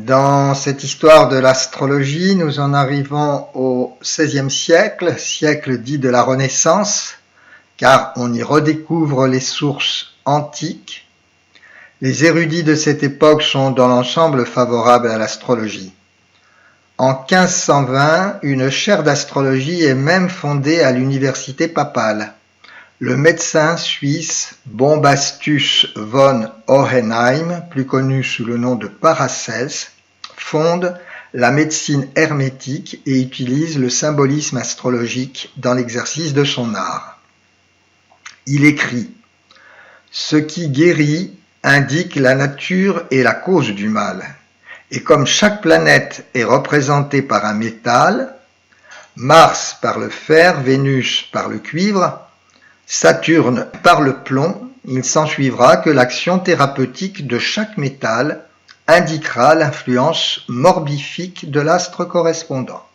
Dans cette histoire de l'astrologie, nous en arrivons au XVIe siècle, siècle dit de la Renaissance, car on y redécouvre les sources antiques. Les érudits de cette époque sont dans l'ensemble favorables à l'astrologie. En 1520, une chaire d'astrologie est même fondée à l'université papale. Le médecin suisse Bombastus von Hohenheim, plus connu sous le nom de Paracelse, fonde la médecine hermétique et utilise le symbolisme astrologique dans l'exercice de son art. Il écrit « Ce qui guérit indique la nature et la cause du mal, et comme chaque planète est représentée par un métal, Mars par le fer, Vénus par le cuivre, Saturne par le plomb, il s'ensuivra que l'action thérapeutique de chaque métal indiquera l'influence morbifique de l'astre correspondant.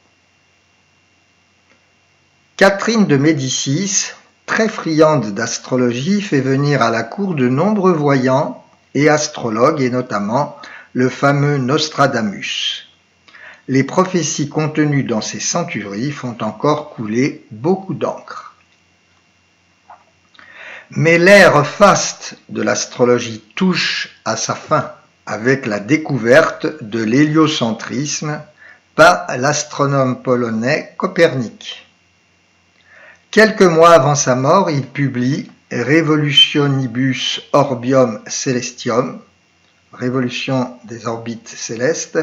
Catherine de Médicis, très friande d'astrologie, fait venir à la cour de nombreux voyants et astrologues, et notamment le fameux Nostradamus. Les prophéties contenues dans ces centuries font encore couler beaucoup d'encre. Mais l'ère faste de l'astrologie touche à sa fin avec la découverte de l'héliocentrisme par l'astronome polonais Copernic. Quelques mois avant sa mort, il publie Revolutionibus Orbium Celestium, révolution des orbites célestes,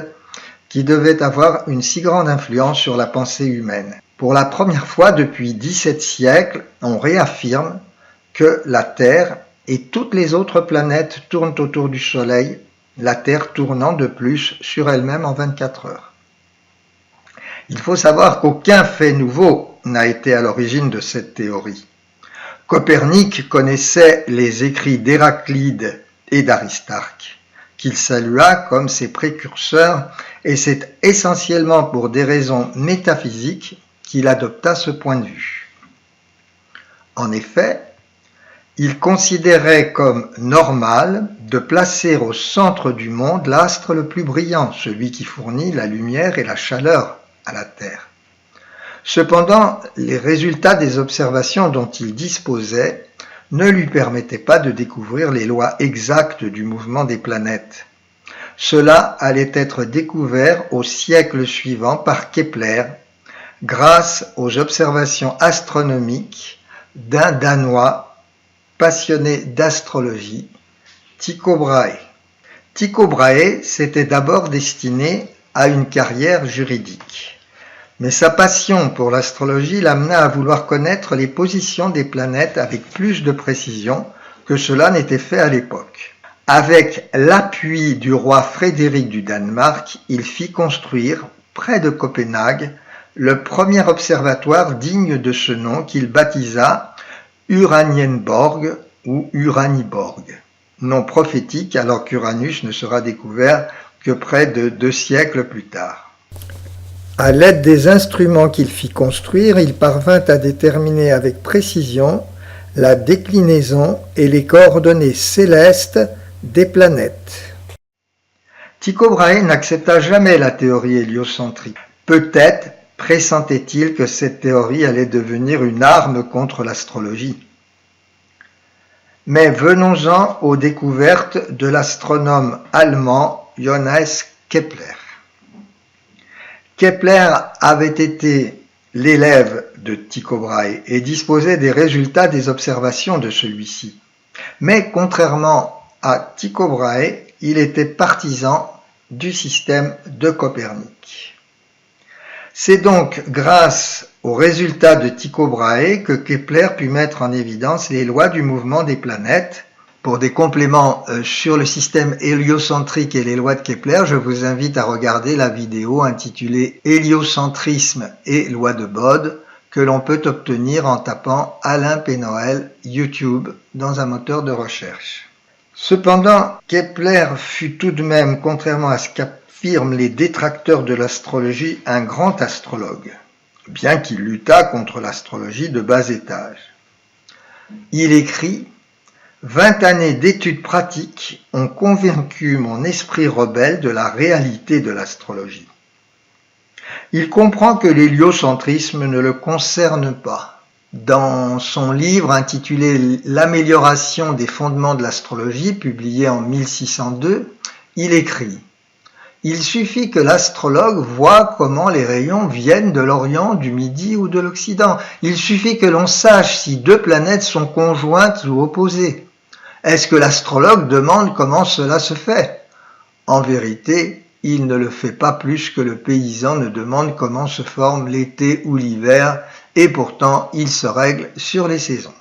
qui devait avoir une si grande influence sur la pensée humaine. Pour la première fois depuis 17 siècles, on réaffirme que la Terre et toutes les autres planètes tournent autour du Soleil, la Terre tournant de plus sur elle-même en 24 heures. Il faut savoir qu'aucun fait nouveau n'a été à l'origine de cette théorie. Copernic connaissait les écrits d'Héraclide et d'Aristarque, qu'il salua comme ses précurseurs, et c'est essentiellement pour des raisons métaphysiques qu'il adopta ce point de vue. En effet, il considérait comme normal de placer au centre du monde l'astre le plus brillant, celui qui fournit la lumière et la chaleur à la Terre. Cependant, les résultats des observations dont il disposait ne lui permettaient pas de découvrir les lois exactes du mouvement des planètes. Cela allait être découvert au siècle suivant par Kepler, grâce aux observations astronomiques d'un Danois passionné d'astrologie, Tycho Brahe. Tycho Brahe s'était d'abord destiné à une carrière juridique, mais sa passion pour l'astrologie l'amena à vouloir connaître les positions des planètes avec plus de précision que cela n'était fait à l'époque. Avec l'appui du roi Frédéric du Danemark, il fit construire, près de Copenhague, le premier observatoire digne de ce nom qu'il baptisa Uranienborg ou Uraniborg, nom prophétique alors qu'Uranus ne sera découvert que près de 2 siècles plus tard. À l'aide des instruments qu'il fit construire, il parvint à déterminer avec précision la déclinaison et les coordonnées célestes des planètes. Tycho Brahe n'accepta jamais la théorie héliocentrique. Peut-être pressentait-il que cette théorie allait devenir une arme contre l'astrologie. Mais venons-en aux découvertes de l'astronome allemand Johannes Kepler. Kepler avait été l'élève de Tycho Brahe et disposait des résultats des observations de celui-ci. Mais contrairement à Tycho Brahe, il était partisan du système de Copernic. C'est donc grâce aux résultats de Tycho Brahe que Kepler put mettre en évidence les lois du mouvement des planètes. Pour des compléments sur le système héliocentrique et les lois de Kepler, je vous invite à regarder la vidéo intitulée « Héliocentrisme et loi de Bode » que l'on peut obtenir en tapant Alain Pénoël YouTube dans un moteur de recherche. Cependant, Kepler fut tout de même, contrairement à ce qu'affirment les détracteurs de l'astrologie, un grand astrologue, bien qu'il luttât contre l'astrologie de bas étage. Il écrit 20 années d'études pratiques ont convaincu mon esprit rebelle de la réalité de l'astrologie. Il comprend que l'héliocentrisme ne le concerne pas. Dans son livre intitulé « L'amélioration des fondements de l'astrologie » publié en 1602, il écrit « Il suffit que l'astrologue voie comment les rayons viennent de l'Orient, du Midi ou de l'Occident. Il suffit que l'on sache si deux planètes sont conjointes ou opposées. Est-ce que l'astrologue demande comment cela se fait? En vérité, il ne le fait pas plus que le paysan ne demande comment se forme l'été ou l'hiver, et pourtant il se règle sur les saisons. »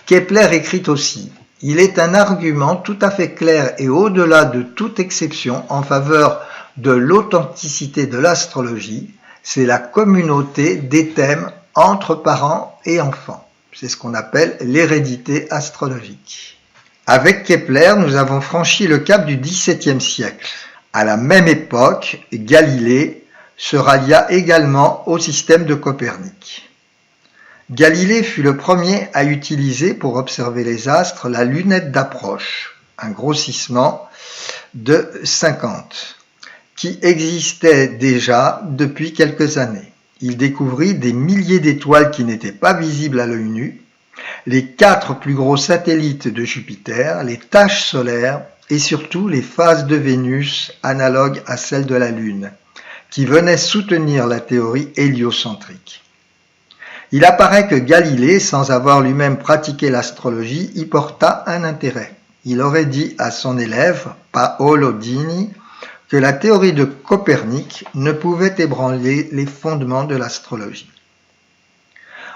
Kepler écrit aussi « Il est un argument tout à fait clair et au-delà de toute exception en faveur de l'authenticité de l'astrologie, c'est la communauté des thèmes entre parents et enfants. » C'est ce qu'on appelle l'hérédité astrologique. Avec Kepler, nous avons franchi le cap du XVIIe siècle. À la même époque, Galilée se rallia également au système de Copernic. Galilée fut le premier à utiliser pour observer les astres la lunette d'approche, un grossissement de 50, qui existait déjà depuis quelques années. Il découvrit des milliers d'étoiles qui n'étaient pas visibles à l'œil nu, les 4 plus gros satellites de Jupiter, les taches solaires et surtout les phases de Vénus analogues à celles de la Lune, qui venaient soutenir la théorie héliocentrique. Il apparaît que Galilée, sans avoir lui-même pratiqué l'astrologie, y porta un intérêt. Il aurait dit à son élève, Paolo Dini, que la théorie de Copernic ne pouvait ébranler les fondements de l'astrologie.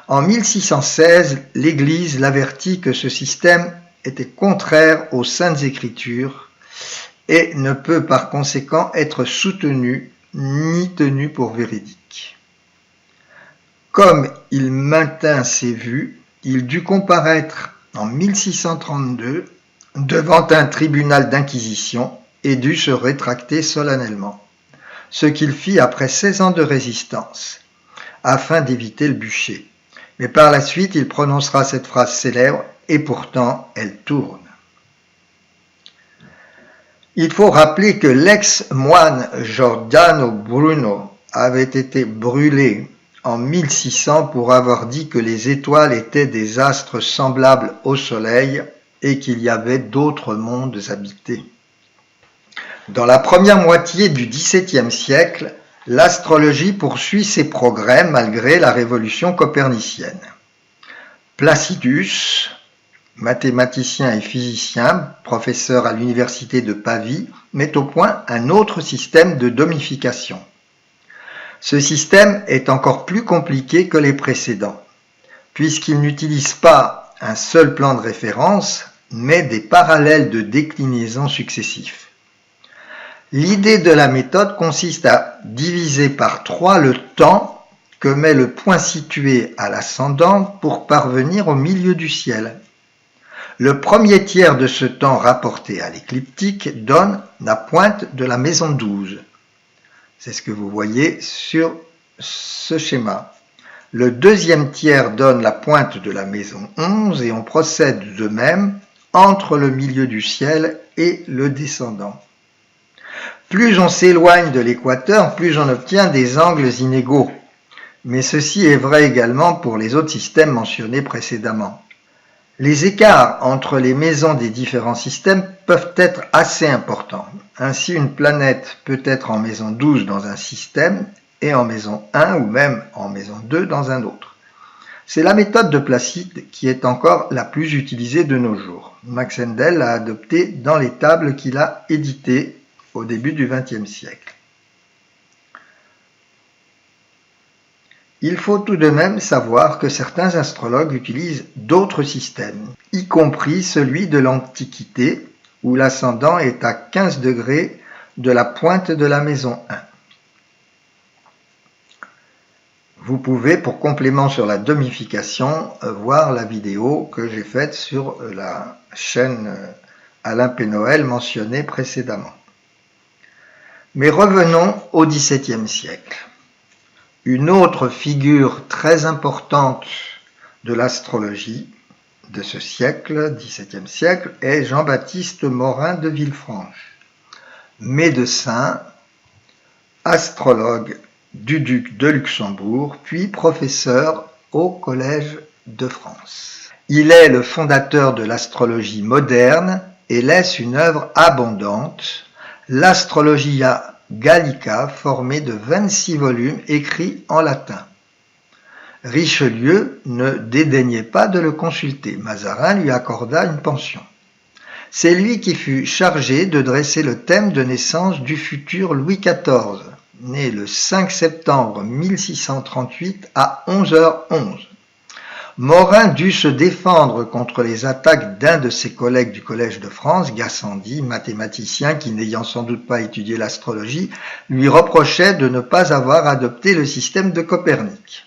En 1616, l'Église l'avertit que ce système était contraire aux Saintes Écritures et ne peut par conséquent être soutenu ni tenu pour véridique. Comme il maintint ses vues, il dut comparaître en 1632 devant un tribunal d'inquisition et dut se rétracter solennellement, ce qu'il fit après 16 ans de résistance, afin d'éviter le bûcher. Mais par la suite, il prononcera cette phrase célèbre, et pourtant elle tourne. Il faut rappeler que l'ex-moine Giordano Bruno avait été brûlé en 1600 pour avoir dit que les étoiles étaient des astres semblables au Soleil et qu'il y avait d'autres mondes habités. Dans la première moitié du XVIIe siècle, l'astrologie poursuit ses progrès malgré la révolution copernicienne. Placidus, mathématicien et physicien, professeur à l'université de Pavie, met au point un autre système de domification. Ce système est encore plus compliqué que les précédents, puisqu'il n'utilise pas un seul plan de référence, mais des parallèles de déclinaison successifs. L'idée de la méthode consiste à diviser par 3 le temps que met le point situé à l'ascendant pour parvenir au milieu du ciel. Le premier tiers de ce temps rapporté à l'écliptique donne la pointe de la maison 12. C'est ce que vous voyez sur ce schéma. Le deuxième tiers donne la pointe de la maison 11 et on procède de même entre le milieu du ciel et le descendant. Plus on s'éloigne de l'équateur, plus on obtient des angles inégaux. Mais ceci est vrai également pour les autres systèmes mentionnés précédemment. Les écarts entre les maisons des différents systèmes peuvent être assez importants. Ainsi, une planète peut être en maison 12 dans un système et en maison 1 ou même en maison 2 dans un autre. C'est la méthode de Placide qui est encore la plus utilisée de nos jours. Max Endel l'a adoptée dans les tables qu'il a éditées au début du XXe siècle. Il faut tout de même savoir que certains astrologues utilisent d'autres systèmes, y compris celui de l'Antiquité, où l'ascendant est à 15 degrés de la pointe de la maison 1. Vous pouvez, pour complément sur la domification, voir la vidéo que j'ai faite sur la chaîne Alain Pénoël mentionnée précédemment. Mais revenons au XVIIe siècle. Une autre figure très importante de l'astrologie, de ce siècle, XVIIe siècle, est Jean-Baptiste Morin de Villefranche, médecin, astrologue du duc de Luxembourg, puis professeur au Collège de France. Il est le fondateur de l'astrologie moderne et laisse une œuvre abondante, l'Astrologia Gallica, formée de 26 volumes écrits en latin. Richelieu ne dédaignait pas de le consulter. Mazarin lui accorda une pension. C'est lui qui fut chargé de dresser le thème de naissance du futur Louis XIV, né le 5 septembre 1638 à 11h11. Morin dut se défendre contre les attaques d'un de ses collègues du Collège de France, Gassendi, mathématicien qui, n'ayant sans doute pas étudié l'astrologie, lui reprochait de ne pas avoir adopté le système de Copernic.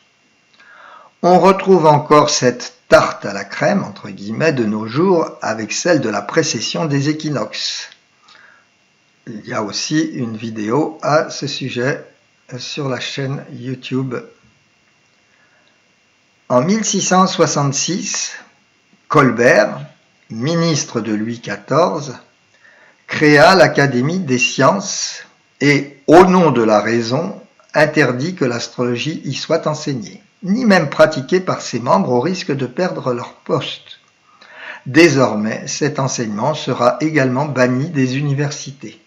On retrouve encore cette tarte à la crème, entre guillemets, de nos jours avec celle de la précession des équinoxes. Il y a aussi une vidéo à ce sujet sur la chaîne YouTube. En 1666, Colbert, ministre de Louis XIV, créa l'Académie des sciences et, au nom de la raison, interdit que l'astrologie y soit enseignée, ni même pratiquée par ses membres au risque de perdre leur poste. Désormais, cet enseignement sera également banni des universités.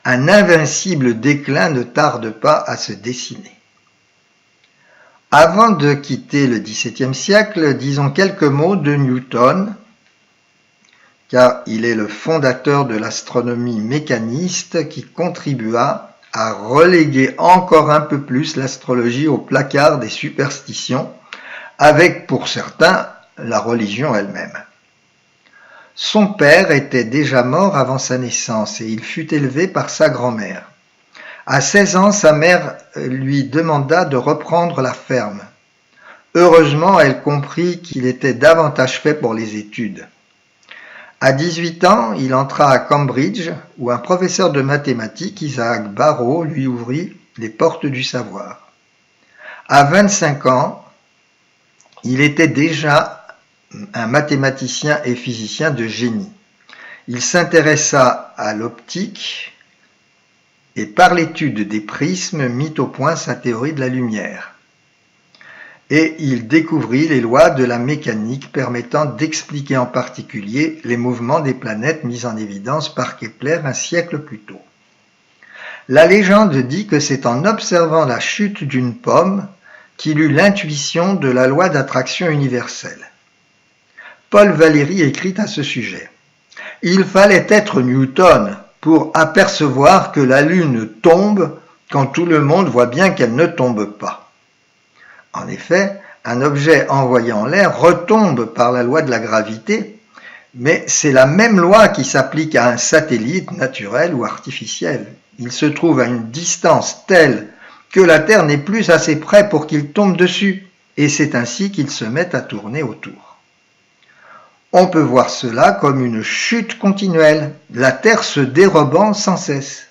Un invincible déclin ne tarde pas à se dessiner. Avant de quitter le XVIIe siècle, disons quelques mots de Newton, car il est le fondateur de l'astronomie mécaniste qui contribua à reléguer encore un peu plus l'astrologie au placard des superstitions, avec pour certains la religion elle-même. Son père était déjà mort avant sa naissance et il fut élevé par sa grand-mère. À 16 ans, sa mère lui demanda de reprendre la ferme. Heureusement, elle comprit qu'il était davantage fait pour les études. À 18 ans, il entra à Cambridge, où un professeur de mathématiques, Isaac Barrow, lui ouvrit les portes du savoir. À 25 ans, il était déjà un mathématicien et physicien de génie. Il s'intéressa à l'optique et par l'étude des prismes mit au point sa théorie de la lumière. Et il découvrit les lois de la mécanique permettant d'expliquer en particulier les mouvements des planètes mis en évidence par Kepler un siècle plus tôt. La légende dit que c'est en observant la chute d'une pomme qu'il eut l'intuition de la loi d'attraction universelle. Paul Valéry écrit à ce sujet : « Il fallait être Newton pour apercevoir que la Lune tombe quand tout le monde voit bien qu'elle ne tombe pas. » En effet, un objet envoyé en l'air retombe par la loi de la gravité, mais c'est la même loi qui s'applique à un satellite naturel ou artificiel. Il se trouve à une distance telle que la Terre n'est plus assez près pour qu'il tombe dessus, et c'est ainsi qu'il se met à tourner autour. On peut voir cela comme une chute continuelle, la Terre se dérobant sans cesse.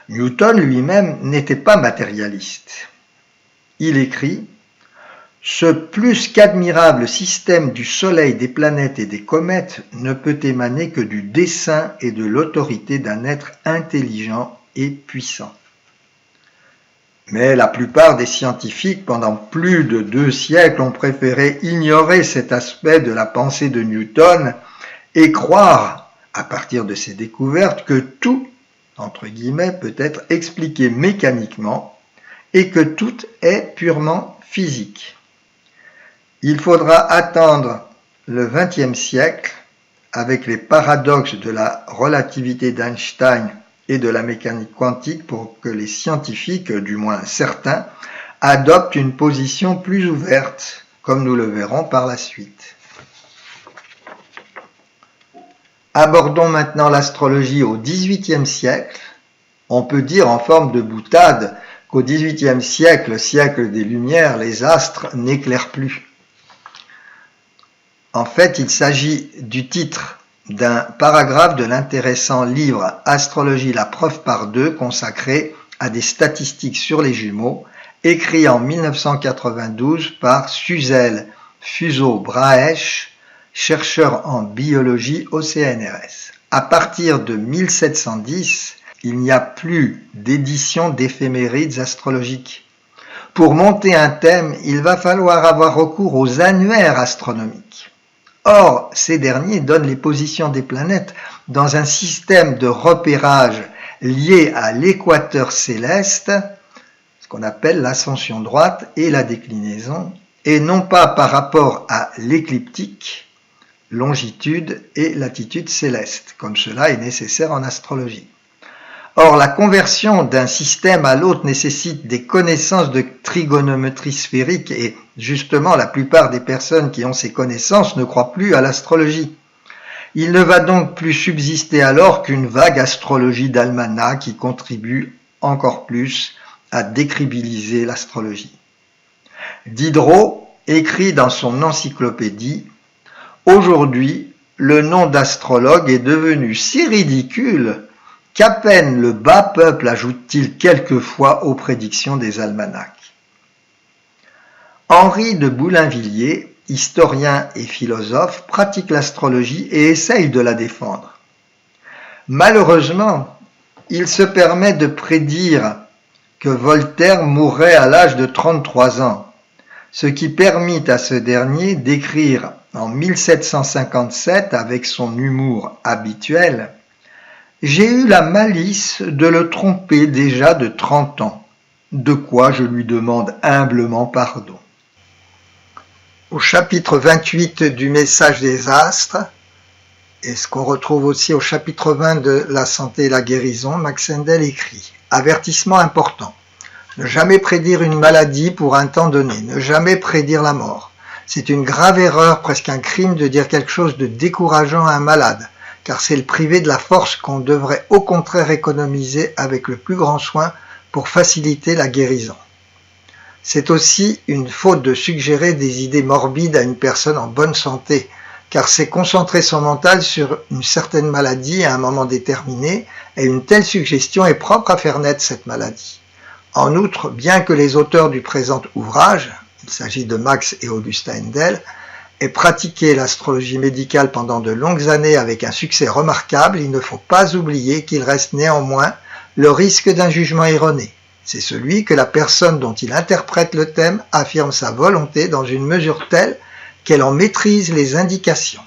Newton lui-même n'était pas matérialiste. Il écrit « Ce plus qu'admirable système du Soleil, des planètes et des comètes ne peut émaner que du dessein et de l'autorité d'un être intelligent et puissant. » Mais la plupart des scientifiques, pendant plus de 2 siècles, ont préféré ignorer cet aspect de la pensée de Newton et croire, à partir de ses découvertes, que tout, entre guillemets, peut être expliqué mécaniquement et que tout est purement physique. Il faudra attendre le XXe siècle, avec les paradoxes de la relativité d'Einstein et de la mécanique quantique, pour que les scientifiques, du moins certains, adoptent une position plus ouverte, comme nous le verrons par la suite. Abordons maintenant l'astrologie au XVIIIe siècle. On peut dire en forme de boutade qu'au XVIIIe siècle, siècle des Lumières, les astres n'éclairent plus. En fait, il s'agit du titre d'un paragraphe de l'intéressant livre « Astrologie, la preuve par 2 » consacré à des statistiques sur les jumeaux, écrit en 1992 par Suzel Fuso-Braech, chercheur en biologie au CNRS. À partir de 1710, il n'y a plus d'édition d'éphémérides astrologiques. Pour monter un thème, il va falloir avoir recours aux annuaires astronomiques. Or, ces derniers donnent les positions des planètes dans un système de repérage lié à l'équateur céleste, ce qu'on appelle l'ascension droite et la déclinaison, et non pas par rapport à l'écliptique, longitude et latitude céleste, comme cela est nécessaire en astrologie. Or, la conversion d'un système à l'autre nécessite des connaissances de trigonométrie sphérique et justement la plupart des personnes qui ont ces connaissances ne croient plus à l'astrologie. Il ne va donc plus subsister alors qu'une vague astrologie d'almanach qui contribue encore plus à décrédibiliser l'astrologie. Diderot écrit dans son encyclopédie « Aujourd'hui, le nom d'astrologue est devenu si ridicule qu'à peine le bas peuple ajoute-t-il quelquefois aux prédictions des almanachs. » Henri de Boulainvilliers, historien et philosophe, pratique l'astrologie et essaye de la défendre. Malheureusement, il se permet de prédire que Voltaire mourrait à l'âge de 33 ans, ce qui permit à ce dernier d'écrire en 1757 avec son humour habituel « J'ai eu la malice de le tromper déjà de 30 ans, de quoi je lui demande humblement pardon. » Au chapitre 28 du Message des astres, et ce qu'on retrouve aussi au chapitre 20 de La santé et la guérison, Max Sendel écrit « Avertissement important. Ne jamais prédire une maladie pour un temps donné, ne jamais prédire la mort. C'est une grave erreur, presque un crime de dire quelque chose de décourageant à un malade, car c'est le priver de la force qu'on devrait au contraire économiser avec le plus grand soin pour faciliter la guérison. C'est aussi une faute de suggérer des idées morbides à une personne en bonne santé, car c'est concentrer son mental sur une certaine maladie à un moment déterminé, et une telle suggestion est propre à faire naître cette maladie. En outre, bien que les auteurs du présent ouvrage, il s'agit de Max et Augustin Hendel, aient pratiqué l'astrologie médicale pendant de longues années avec un succès remarquable, il ne faut pas oublier qu'il reste néanmoins le risque d'un jugement erroné. C'est celui que la personne dont il interprète le thème affirme sa volonté dans une mesure telle qu'elle en maîtrise les indications.